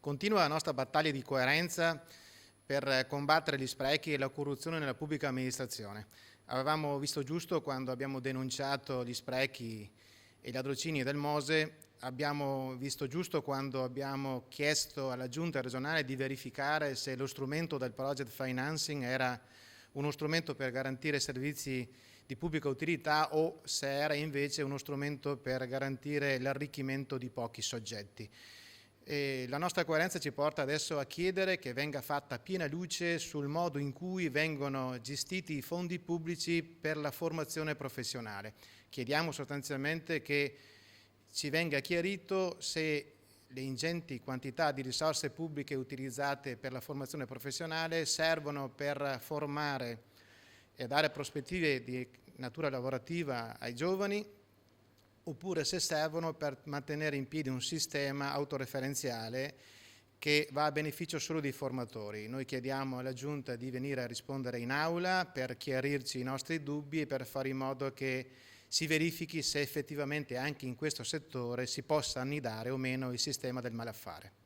Continua la nostra battaglia di coerenza per combattere gli sprechi e la corruzione nella pubblica amministrazione. Avevamo visto giusto quando abbiamo denunciato gli sprechi e gli ladrocini del Mose, abbiamo visto giusto quando abbiamo chiesto alla Giunta regionale di verificare se lo strumento del project financing era uno strumento per garantire servizi di pubblica utilità o se era invece uno strumento per garantire l'arricchimento di pochi soggetti. E la nostra coerenza ci porta adesso a chiedere che venga fatta piena luce sul modo in cui vengono gestiti i fondi pubblici per la formazione professionale. Chiediamo sostanzialmente che ci venga chiarito se le ingenti quantità di risorse pubbliche utilizzate per la formazione professionale servono per formare e dare prospettive di natura lavorativa ai giovani, oppure se servono per mantenere in piedi un sistema autoreferenziale che va a beneficio solo dei formatori. Noi chiediamo alla Giunta di venire a rispondere in aula per chiarirci i nostri dubbi e per fare in modo che si verifichi se effettivamente anche in questo settore si possa annidare o meno il sistema del malaffare.